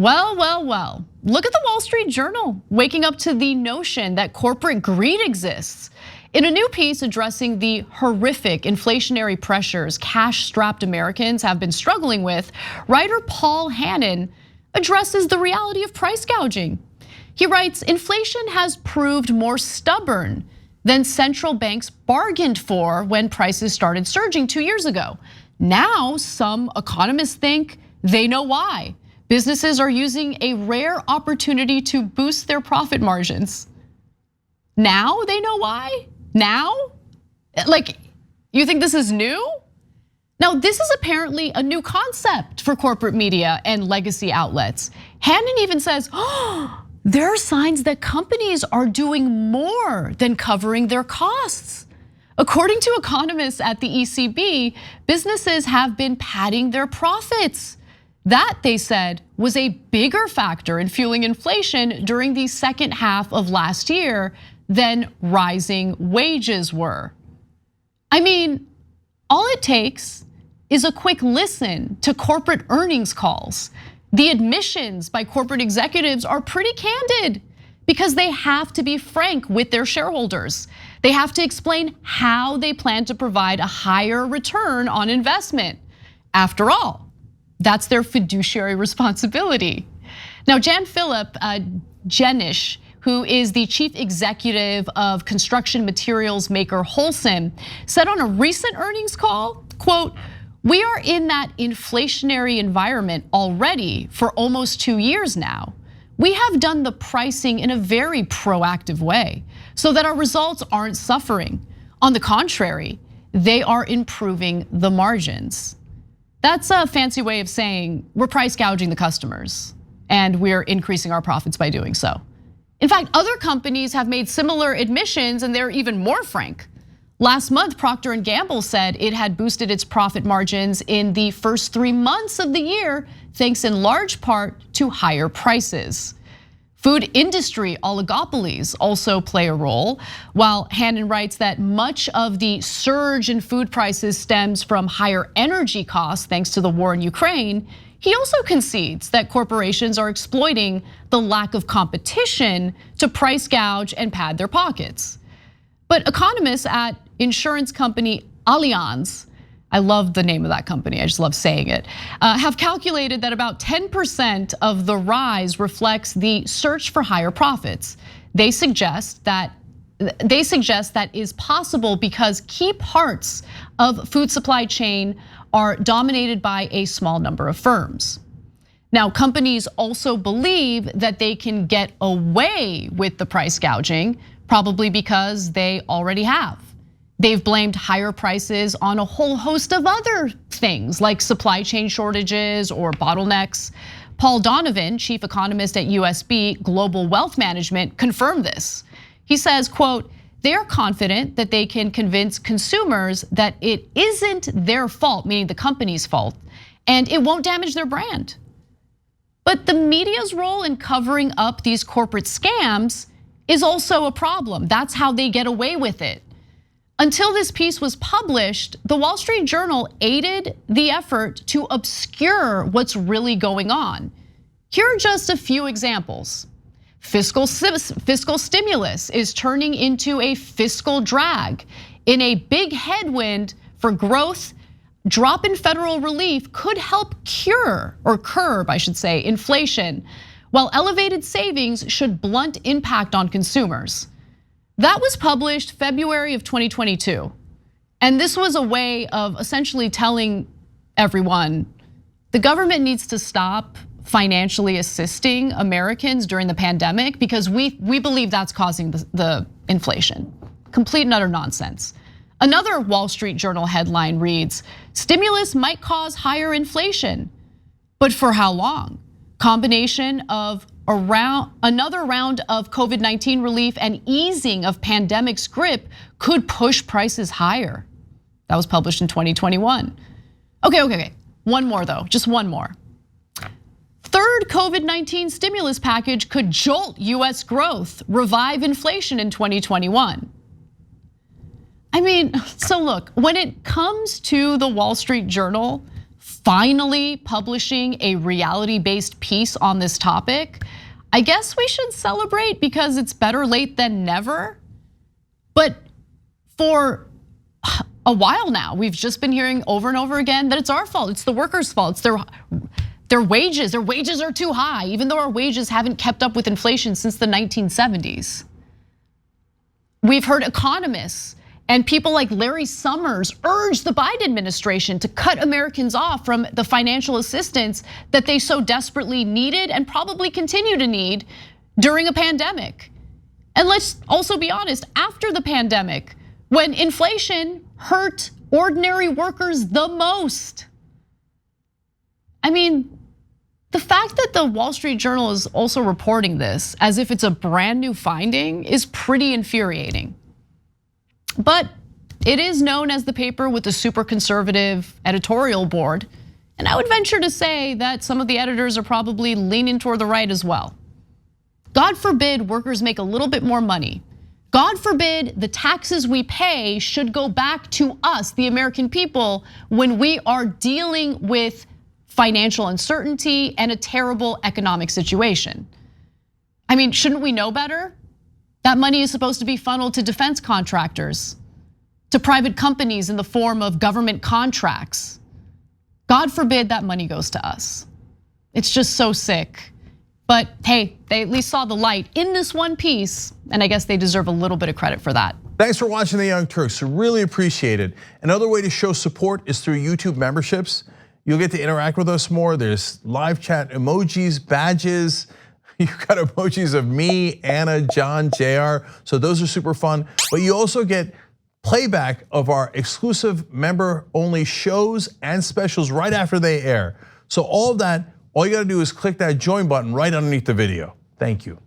Well. Look at the Wall Street Journal waking up to the notion that corporate greed exists. In a new piece addressing the horrific inflationary pressures cash-strapped Americans have been struggling with, writer Paul Hannon addresses the reality of price gouging. He writes, inflation has proved more stubborn than central banks bargained for when prices started surging 2 years ago. Now, some economists think they know why. Businesses are using a rare opportunity to boost their profit margins. Now they know why? Now? Like, you think this is new? Now, this is apparently a new concept for corporate media and legacy outlets. Hannon even says, there are signs that companies are doing more than covering their costs. According to economists at the ECB, businesses have been padding their profits. That, they said, was a bigger factor in fueling inflation during the second half of last year than rising wages were. I mean, all it takes is a quick listen to corporate earnings calls. The admissions by corporate executives are pretty candid because they have to be frank with their shareholders. They have to explain how they plan to provide a higher return on investment. After all, that's their fiduciary responsibility. Now, Jan-Philip Jenisch, who is the chief executive of construction materials maker Holcim, said on a recent earnings call, quote, "We are in that inflationary environment already for almost 2 years now. We have done the pricing in a very proactive way so that our results aren't suffering. On the contrary, they are improving the margins." That's a fancy way of saying we're price gouging the customers and we're increasing our profits by doing so. In fact, other companies have made similar admissions and they're even more frank. Last month, Procter & Gamble said it had boosted its profit margins in the first 3 months of the year, thanks in large part to higher prices. Food industry oligopolies also play a role. While Hannon writes that much of the surge in food prices stems from higher energy costs thanks to the war in Ukraine, he also concedes that corporations are exploiting the lack of competition to price gouge and pad their pockets. But economists at insurance company Allianz, I love the name of that company, I just love saying it, have calculated that about 10% of the rise reflects the search for higher profits. They suggest that is possible because key parts of food supply chain are dominated by a small number of firms. Now, companies also believe that they can get away with the price gouging, probably because they already have. They've blamed higher prices on a whole host of other things like supply chain shortages or bottlenecks. Paul Donovan, chief economist at USB Global Wealth Management, confirmed this. He says, quote, "They are confident that they can convince consumers that it isn't their fault, meaning the company's fault, and it won't damage their brand." But the media's role in covering up these corporate scams is also a problem. That's how they get away with it. Until this piece was published, the Wall Street Journal aided the effort to obscure what's really going on. Here are just a few examples. Fiscal stimulus is turning into a fiscal drag. In a big headwind for growth, drop in federal relief could help curb, I should say, inflation, while elevated savings should blunt impact on consumers. That was published February of 2022. And this was a way of essentially telling everyone the government needs to stop financially assisting Americans during the pandemic because we believe that's causing the inflation. Complete and utter nonsense. Another Wall Street Journal headline reads, "Stimulus might cause higher inflation, but for how long? Combination of another round of COVID-19 relief and easing of pandemic's grip could push prices higher." That was published in 2021. Okay. One more though, just one more. Third COVID-19 stimulus package could jolt US growth, revive inflation in 2021. I mean, so look, when it comes to the Wall Street Journal finally publishing a reality-based piece on this topic. I guess we should celebrate because it's better late than never. But for a while now, we've just been hearing over and over again that it's our fault, it's the workers' fault, it's their wages. Their wages are too high, even though our wages haven't kept up with inflation since the 1970s. We've heard economists and people like Larry Summers urge the Biden administration to cut Americans off from the financial assistance that they so desperately needed and probably continue to need during a pandemic. And let's also be honest, after the pandemic, when inflation hurt ordinary workers the most. I mean, the fact that the Wall Street Journal is also reporting this as if it's a brand new finding is pretty infuriating. But it is known as the paper with the super conservative editorial board. And I would venture to say that some of the editors are probably leaning toward the right as well. God forbid workers make a little bit more money. God forbid the taxes we pay should go back to us, the American people, when we are dealing with financial uncertainty and a terrible economic situation. I mean, shouldn't we know better? That money is supposed to be funneled to defense contractors, to private companies in the form of government contracts. God forbid that money goes to us. It's just so sick. But hey, they at least saw the light in this one piece, and I guess they deserve a little bit of credit for that. Thanks for watching The Young Turks, really appreciate it. Another way to show support is through YouTube memberships. You'll get to interact with us more. There's live chat emojis, badges. You've got emojis of me, Anna, John, JR. So those are super fun. But you also get playback of our exclusive member-only shows and specials right after they air. So all of that, all you gotta do is click that join button right underneath the video. Thank you.